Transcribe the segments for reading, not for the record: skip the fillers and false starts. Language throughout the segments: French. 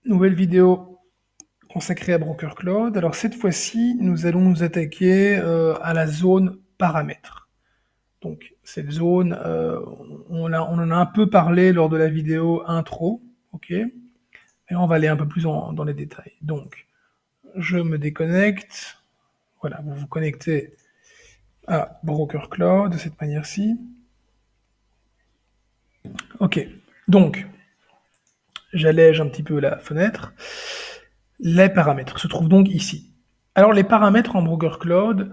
Nouvelle vidéo consacrée à Broker Cloud. Alors cette fois-ci, nous allons nous attaquer à la zone paramètres. Donc cette zone, on en a un peu parlé lors de la vidéo intro, ok. Et on va aller un peu plus dans les détails. Donc je me déconnecte. Voilà, vous vous connectez à Broker Cloud de cette manière-ci. Ok. Donc j'allège un petit peu la fenêtre. Les paramètres se trouvent donc ici. Alors les paramètres en Broker Cloud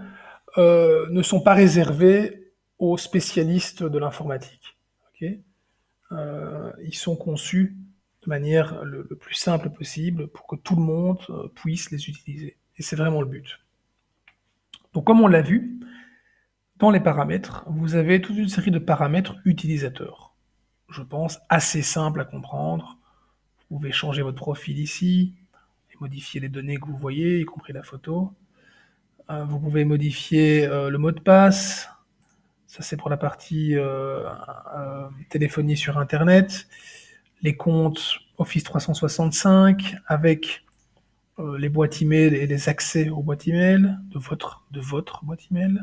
ne sont pas réservés aux spécialistes de l'informatique. Okay, ils sont conçus de manière le plus simple possible pour que tout le monde puisse les utiliser. Et c'est vraiment le but. Donc comme on l'a vu, dans les paramètres, vous avez toute une série de paramètres utilisateurs. Je pense assez simple à comprendre. Vous pouvez changer votre profil ici, et modifier les données que vous voyez, y compris la photo. Vous pouvez modifier le mot de passe. Ça, c'est pour la partie téléphonie sur Internet. Les comptes Office 365 avec les boîtes email et les accès aux boîtes email de votre boîte email,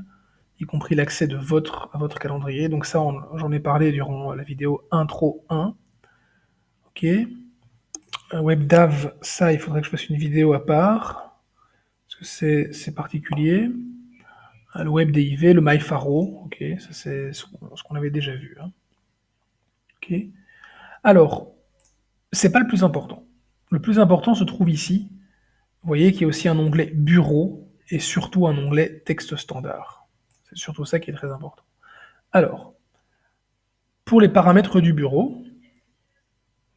y compris l'accès à votre calendrier. Donc ça, j'en ai parlé durant la vidéo intro 1. Ok. WebDAV, ça, il faudrait que je fasse une vidéo à part, parce que c'est particulier. Le WebDIV, le MyFaro, ok, ça c'est ce qu'on avait déjà vu. Hein. Ok. Alors, c'est pas le plus important. Le plus important se trouve ici. Vous voyez qu'il y a aussi un onglet Bureau et surtout un onglet Texte standard. C'est surtout ça qui est très important. Alors, pour les paramètres du bureau,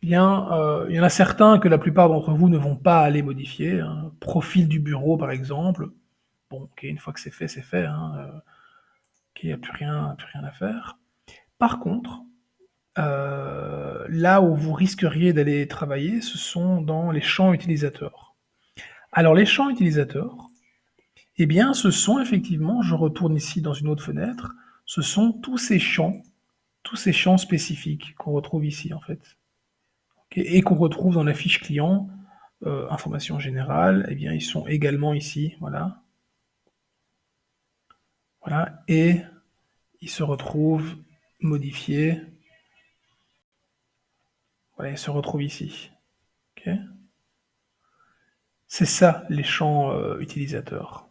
il y en a certains que la plupart d'entre vous ne vont pas aller modifier. Hein. Profil du bureau, par exemple. Bon, ok, une fois que c'est fait. Hein, ok, il n'y a plus rien à faire. Par contre, là où vous risqueriez d'aller travailler, ce sont dans les champs utilisateurs. Alors les champs utilisateurs, eh bien ce sont effectivement, je retourne ici dans une autre fenêtre, ce sont tous ces champs spécifiques qu'on retrouve ici en fait. Okay, et qu'on retrouve dans la fiche client, information générale, eh bien ils sont également ici, voilà. Voilà, et ils se retrouvent modifiés, voilà, ils se retrouvent ici. Okay. C'est ça les champs utilisateurs.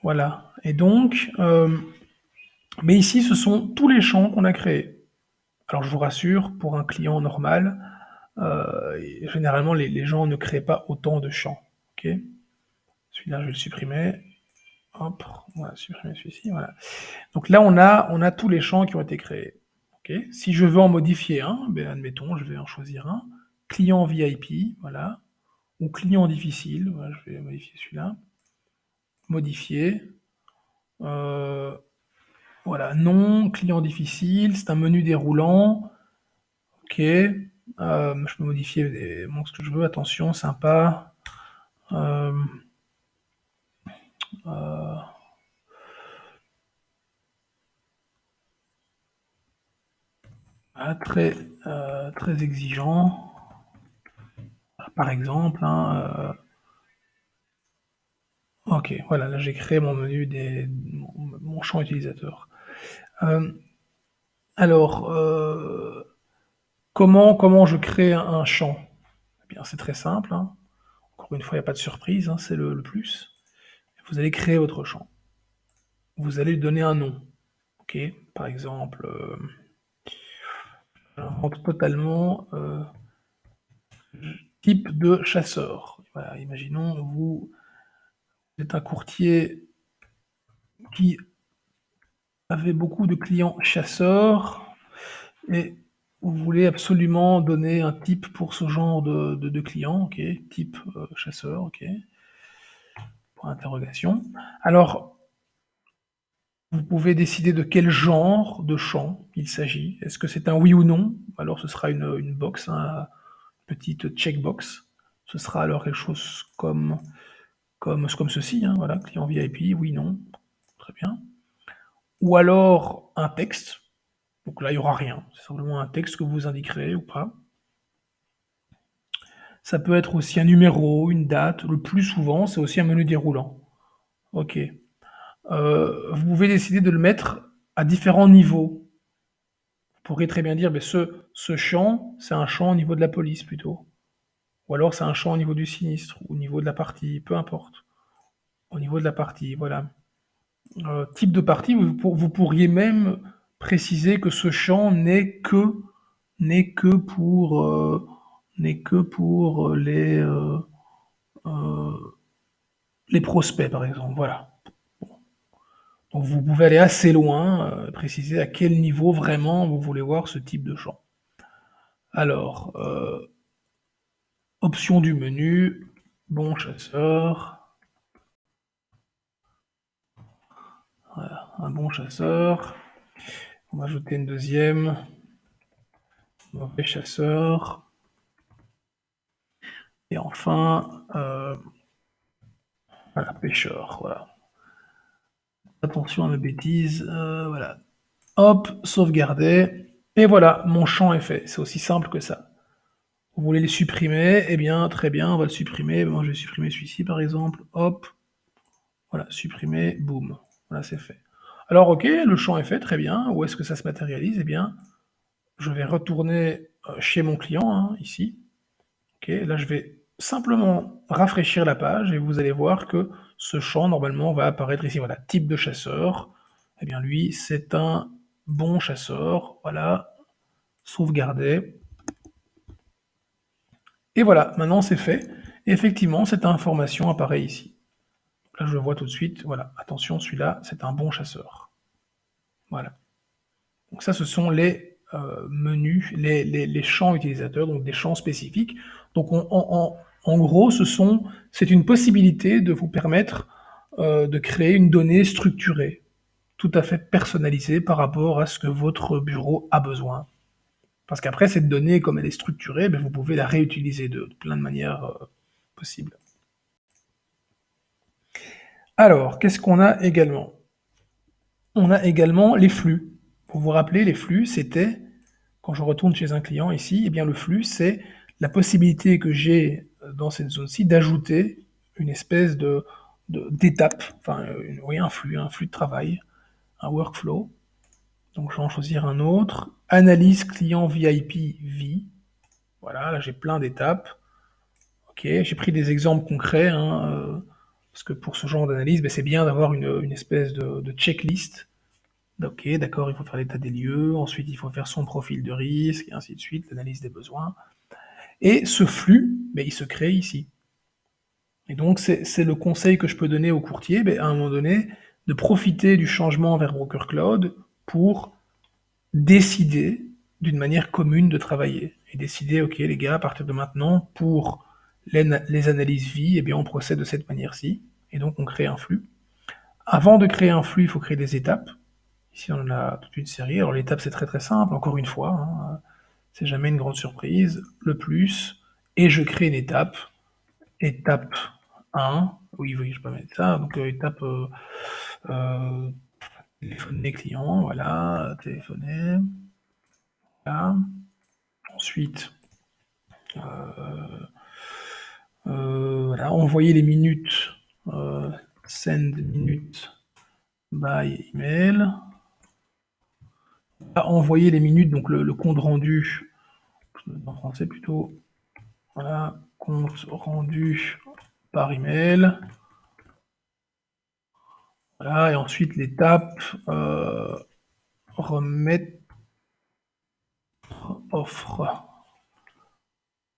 Voilà. Et donc, mais ici, ce sont tous les champs qu'on a créés. Alors, je vous rassure, pour un client normal, généralement, les gens ne créent pas autant de champs. Ok. Celui-là, je vais le supprimer. Hop, on va supprimer celui-ci. Voilà. Donc là, on a tous les champs qui ont été créés. Okay. Si je veux en modifier un, ben, admettons, je vais en choisir un. Client VIP, voilà. Ou client difficile, voilà, je vais modifier celui-là. Modifier. Euh, Voilà, non, client difficile, c'est un menu déroulant. Ok. Je peux modifier ce que je veux, attention, sympa. Euh, euh, voilà, très exigeant. Par exemple, hein, ok, voilà, là j'ai créé mon menu mon champ utilisateur. Euh, alors, comment je crée un champ? Eh bien, c'est très simple. Hein. Encore une fois, il n'y a pas de surprise, hein, c'est le plus. Vous allez créer votre champ. Vous allez lui donner un nom. Ok, par exemple, j'invente totalement type de chasseur. Voilà, imaginons vous êtes un courtier qui avait beaucoup de clients chasseurs et vous voulez absolument donner un type pour ce genre de client, ok, type chasseur, ok, pour interrogation. Alors, vous pouvez décider de quel genre de champ il s'agit. Est-ce que c'est un oui ou non? Alors ce sera une box, une petite checkbox. Ce sera alors quelque chose comme ceci, hein, voilà, client VIP, oui, non, très bien. Ou alors un texte, donc là il n'y aura rien, c'est simplement un texte que vous indiquerez ou pas. Ça peut être aussi un numéro, une date. Le plus souvent, c'est aussi un menu déroulant. OK. Vous pouvez décider de le mettre à différents niveaux. Vous pourrez très bien dire, beh, ce champ, c'est un champ au niveau de la police plutôt. Ou alors c'est un champ au niveau du sinistre, ou au niveau de la partie, peu importe. Au niveau de la partie, voilà. Type de partie, vous pourriez même préciser que ce champ n'est que pour, les prospects, par exemple, voilà. Donc vous pouvez aller assez loin, préciser à quel niveau vraiment vous voulez voir ce type de champ. Alors, option du menu, bon chasseur, voilà, un bon chasseur. On va ajouter une deuxième, mauvais chasseur. Et enfin, voilà, pêcheur, voilà. Attention à mes bêtises, voilà. Hop, sauvegarder. Et voilà, mon champ est fait. C'est aussi simple que ça. Vous voulez les supprimer? Eh bien, très bien, on va le supprimer. Moi, je vais supprimer celui-ci, par exemple. Hop, voilà, supprimer, boum. Voilà, c'est fait. Alors, ok, le champ est fait, très bien. Où est-ce que ça se matérialise? Eh bien, je vais retourner chez mon client, hein, ici. Ok, là, je vais simplement rafraîchir la page et vous allez voir que ce champ, normalement, va apparaître ici. Voilà, type de chasseur. Eh bien, lui, c'est un bon chasseur. Voilà, sauvegarder. Et voilà, maintenant c'est fait. Et effectivement, cette information apparaît ici. Là, je le vois tout de suite. Voilà, attention, celui-là, c'est un bon chasseur. Voilà. Donc ça, ce sont les menus, les champs utilisateurs, donc des champs spécifiques. Donc en gros, c'est une possibilité de vous permettre de créer une donnée structurée, tout à fait personnalisée par rapport à ce que votre bureau a besoin. Parce qu'après, cette donnée, comme elle est structurée, ben, vous pouvez la réutiliser de plein de manières possibles. Alors, qu'est-ce qu'on a également? On a également les flux. Vous vous rappelez, les flux, c'était, quand je retourne chez un client ici, eh bien le flux, c'est la possibilité que j'ai dans cette zone-ci d'ajouter une espèce d'étape, enfin, oui, un flux de travail, un workflow. Donc, je vais en choisir un autre. Analyse client VIP vie. Voilà, là, j'ai plein d'étapes. Ok, j'ai pris des exemples concrets, hein, parce que pour ce genre d'analyse, ben, c'est bien d'avoir une espèce de checklist. Ok, d'accord, il faut faire l'état des lieux, ensuite il faut faire son profil de risque, et ainsi de suite, l'analyse des besoins. Et ce flux, ben, il se crée ici. Et donc c'est le conseil que je peux donner aux courtiers, ben, à un moment donné, de profiter du changement vers Broker Cloud pour décider d'une manière commune de travailler. Et décider, ok les gars, à partir de maintenant, pour les analyses vie, eh bien on procède de cette manière-ci. Et donc on crée un flux. Avant de créer un flux, il faut créer des étapes. Ici, on en a toute une série. Alors l'étape, c'est très très simple, encore une fois, hein, c'est jamais une grande surprise. Le plus, et je crée une étape. Étape 1, oui, oui, je peux mettre ça. Donc étape euh, téléphoner client, voilà, téléphoner. Voilà. Ensuite, voilà, envoyer les minutes, send minutes by email. Envoyer les minutes, donc le compte rendu, en français plutôt, voilà, compte rendu par email. Voilà, et ensuite l'étape remettre offre.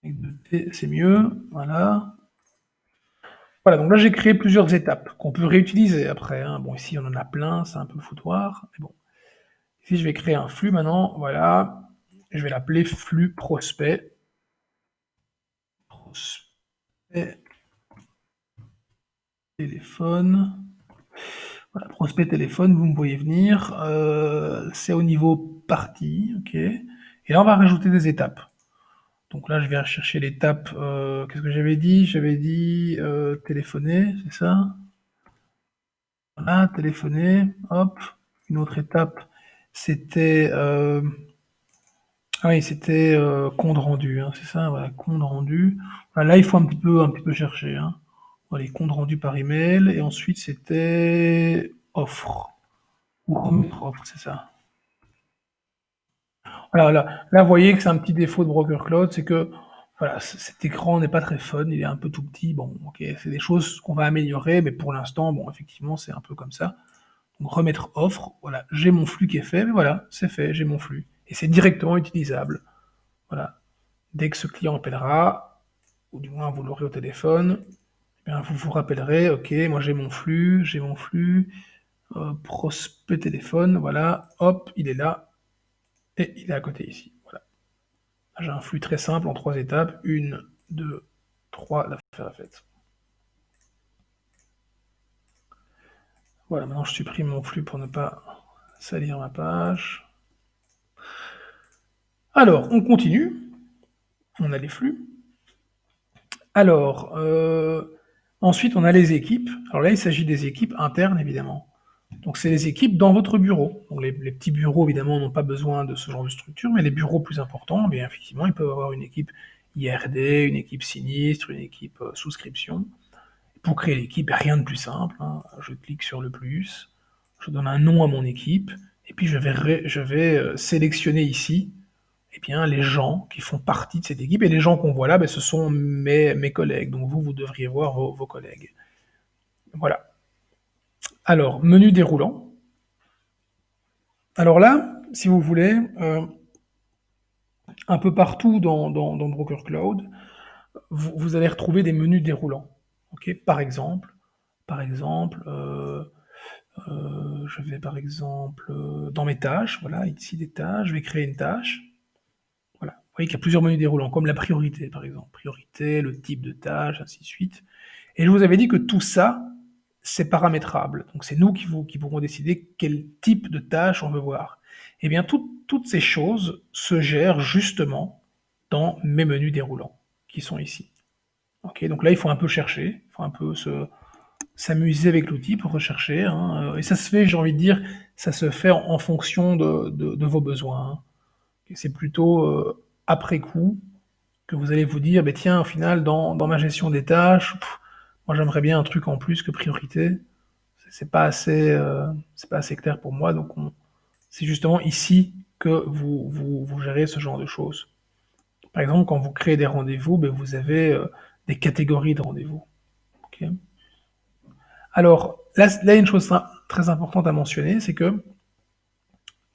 Avec deux T, c'est mieux. Voilà. Voilà, donc là j'ai créé plusieurs étapes qu'on peut réutiliser après, hein. Bon, ici on en a plein, c'est un peu le foutoir, mais bon. Ici je vais créer un flux maintenant, voilà. Je vais l'appeler flux prospect. Prospect téléphone. Voilà, prospect téléphone, vous me voyez venir. C'est au niveau partie, ok. Et là, on va rajouter des étapes. Donc là, je vais rechercher l'étape. Qu'est-ce que j'avais dit? J'avais dit téléphoner, c'est ça? Voilà, téléphoner. Hop. Une autre étape, c'était Ah oui, c'était, compte rendu, hein, c'est ça? Voilà, compte rendu. Voilà, là, il faut un petit peu chercher, hein. Voilà, les comptes rendus par email et ensuite c'était offre ou remettre offre, c'est ça. Voilà, là, vous voyez que c'est un petit défaut de Broker Cloud, c'est que, voilà, cet écran n'est pas très fun, il est un peu tout petit. Bon, OK, c'est des choses qu'on va améliorer, mais pour l'instant, bon, effectivement, c'est un peu comme ça. Donc remettre offre, voilà, j'ai mon flux qui est fait, mais voilà, c'est fait, j'ai mon flux et c'est directement utilisable. Voilà. Dès que ce client appellera, ou du moins vous l'aurez au téléphone, eh bien, vous vous rappellerez, OK, moi j'ai mon flux, prospect téléphone, voilà, hop, il est là, et il est à côté ici. Voilà. J'ai un flux très simple en 3 étapes, une, 2, 3, l'affaire est faite. Voilà, maintenant je supprime mon flux pour ne pas salir ma page. Alors, on continue, on a les flux. Alors, ensuite on a les équipes. Alors là, il s'agit des équipes internes, évidemment. Donc c'est les équipes dans votre bureau. Donc les petits bureaux, évidemment, n'ont pas besoin de ce genre de structure, mais les bureaux plus importants, bien effectivement, ils peuvent avoir une équipe IRD, une équipe sinistre, une équipe souscription. Pour créer l'équipe, rien de plus simple, hein. Je clique sur le plus, je donne un nom à mon équipe, et puis je vais sélectionner ici eh bien, les gens qui font partie de cette équipe. Et les gens qu'on voit là, ben, ce sont mes collègues. Donc vous devriez voir vos collègues. Voilà. Alors, menu déroulant. Alors là, si vous voulez, un peu partout dans Broker Cloud, vous allez retrouver des menus déroulants. Ok, par exemple, je vais par exemple dans mes tâches, voilà, ici des tâches, je vais créer une tâche. Voilà. Vous voyez qu'il y a plusieurs menus déroulants, comme la priorité, par exemple. Priorité, le type de tâche, ainsi de suite. Et je vous avais dit que tout ça, c'est paramétrable. Donc c'est nous qui pourrons décider quel type de tâche on veut voir. Eh bien, toutes ces choses se gèrent justement dans mes menus déroulants, qui sont ici. Ok, donc là, il faut un peu chercher, il faut un peu s'amuser avec l'outil pour rechercher, hein. Et ça se fait, j'ai envie de dire, ça se fait en fonction de vos besoins, hein. Et c'est plutôt après coup que vous allez vous dire, bah, tiens, au final, dans ma gestion des tâches, moi j'aimerais bien un truc en plus que priorité. C'est pas assez, c'est pas assez clair pour moi, donc c'est justement ici que vous gérez ce genre de choses. Par exemple, quand vous créez des rendez-vous, ben, vous avez des catégories de rendez-vous. Ok. Alors, là, il y a une chose très importante à mentionner, c'est que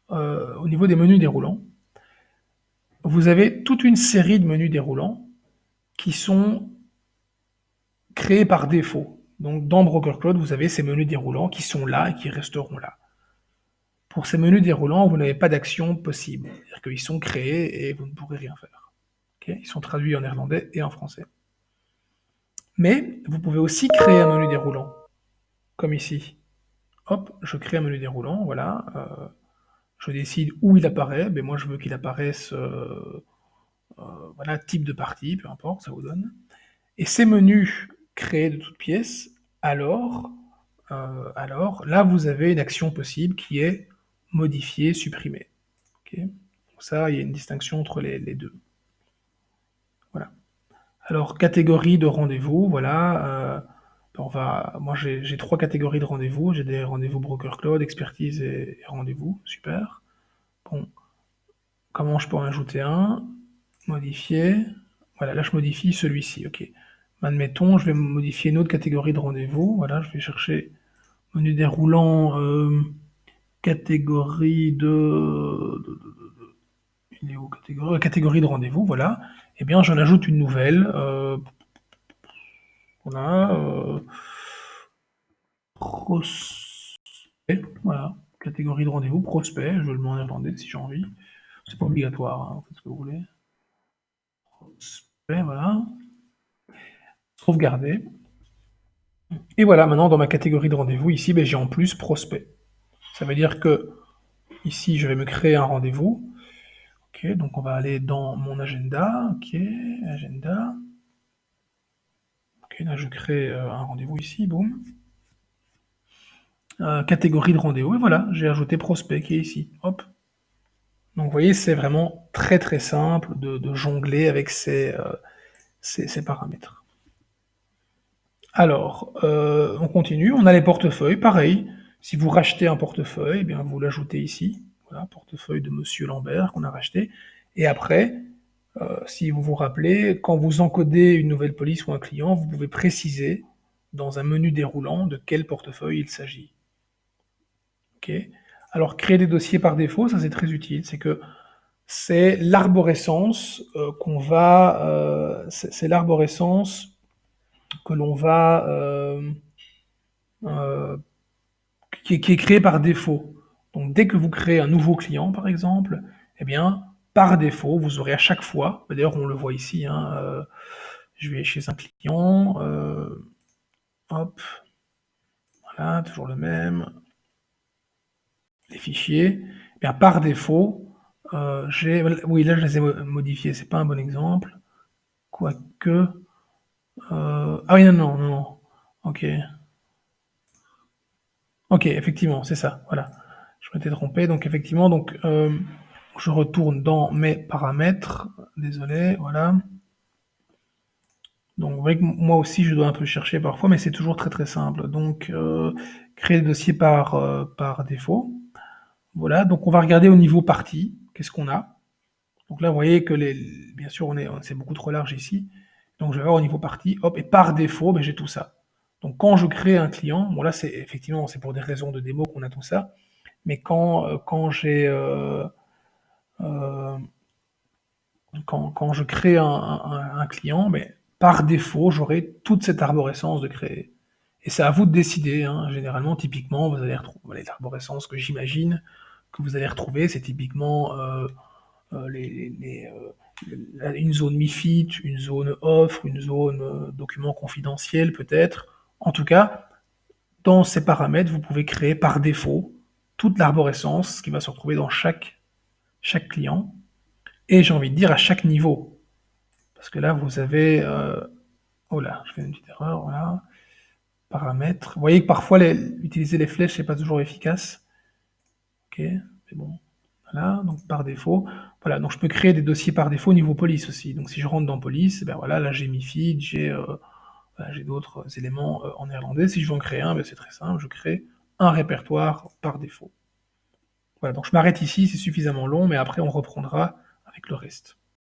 au niveau des menus déroulants, vous avez toute une série de menus déroulants qui sont créés par défaut. Donc, dans Broker Cloud, vous avez ces menus déroulants qui sont là et qui resteront là. Pour ces menus déroulants, vous n'avez pas d'action possible. C'est-à-dire qu'ils sont créés et vous ne pourrez rien faire. Okay, ils sont traduits en néerlandais et en français. Mais vous pouvez aussi créer un menu déroulant, comme ici. Hop, je crée un menu déroulant, voilà. Je décide où il apparaît. Ben moi, je veux qu'il apparaisse, voilà, type de partie, peu importe, ça vous donne. Et ces menus créés de toutes pièces, alors là, vous avez une action possible qui est modifier, supprimer. Okay, donc ça, il y a une distinction entre les deux. Voilà. Alors, catégorie de rendez-vous, voilà. Moi, j'ai 3 catégories de rendez-vous. J'ai des rendez-vous Broker Cloud, expertise et rendez-vous. Super. Bon, comment je peux en ajouter un? Modifier. Voilà, là, je modifie celui-ci. OK. Admettons, je vais modifier une autre catégorie de rendez-vous. Voilà, je vais chercher menu déroulant, catégorie il est où, catégorie de rendez-vous, voilà. Eh bien, j'en ajoute une nouvelle. Voilà. Prospect, voilà. Catégorie de rendez-vous, prospect, je le mets en néerlandais si j'ai envie. C'est pas obligatoire, hein, faites ce que vous voulez. Prospect, voilà. Sauvegarder. Et voilà, maintenant dans ma catégorie de rendez-vous, ici, ben, j'ai en plus prospect. Ça veut dire que ici, je vais me créer un rendez-vous. Ok, donc on va aller dans mon agenda. Ok, agenda. Ok, là je crée un rendez-vous ici, boum. Catégorie de rendez-vous, et voilà, j'ai ajouté prospect qui est ici. Hop. Donc vous voyez, c'est vraiment très très simple de jongler avec ces paramètres. Alors, on continue, on a les portefeuilles, pareil. Si vous rachetez un portefeuille, eh bien vous l'ajoutez ici. Voilà, portefeuille de Monsieur Lambert qu'on a racheté. Et après, si vous vous rappelez, quand vous encodez une nouvelle police ou un client, vous pouvez préciser dans un menu déroulant de quel portefeuille il s'agit. Ok. Alors, créer des dossiers par défaut, ça c'est très utile. C'est l'arborescence c'est l'arborescence que l'on va, euh, qui est créée par défaut. Donc, dès que vous créez un nouveau client, par exemple, eh bien, par défaut, vous aurez à chaque fois, d'ailleurs, on le voit ici, hein, je vais chez un client, hop, voilà, toujours le même, les fichiers, eh bien, par défaut, oui, là, je les ai modifiés, c'est pas un bon exemple, quoique, ah oui, non, non, non, non. Ok. Ok, effectivement, c'est ça. Voilà. Je m'étais trompé. Donc, effectivement, je retourne dans mes paramètres. Désolé, voilà. Donc, vous voyez que moi aussi, je dois un peu chercher parfois, mais c'est toujours très très simple. Donc, créer le dossier par défaut. Voilà. Donc, on va regarder au niveau partie. Qu'est-ce qu'on a? Donc là, vous voyez que bien sûr, c'est beaucoup trop large ici. Donc, je vais voir au niveau partie, hop, et par défaut, ben, j'ai tout ça. Donc, quand je crée un client, bon là, c'est pour des raisons de démo qu'on a tout ça. Mais euh, quand je crée un client, mais par défaut, j'aurai toute cette arborescence de créer. Et c'est à vous de décider, hein. Généralement, typiquement, vous allez retrouver les arborescences que j'imagine que vous allez retrouver, c'est typiquement une zone MIFID, une zone offre, une zone document confidentiel peut-être. En tout cas, dans ces paramètres, vous pouvez créer par défaut toute l'arborescence qui va se retrouver dans chaque client, et j'ai envie de dire à chaque niveau. Parce que là, vous avez... oh là, je fais une petite erreur, voilà. Paramètres. Vous voyez que parfois, utiliser les flèches, c'est pas toujours efficace. Ok, mais bon. Voilà, donc par défaut. Voilà, donc je peux créer des dossiers par défaut au niveau police aussi. Donc si je rentre dans police, ben voilà, là j'ai MIFID, voilà, j'ai d'autres éléments en néerlandais. Si je veux en créer un, ben c'est très simple, je crée un répertoire par défaut. Voilà, donc je m'arrête ici, c'est suffisamment long, mais après on reprendra avec le reste.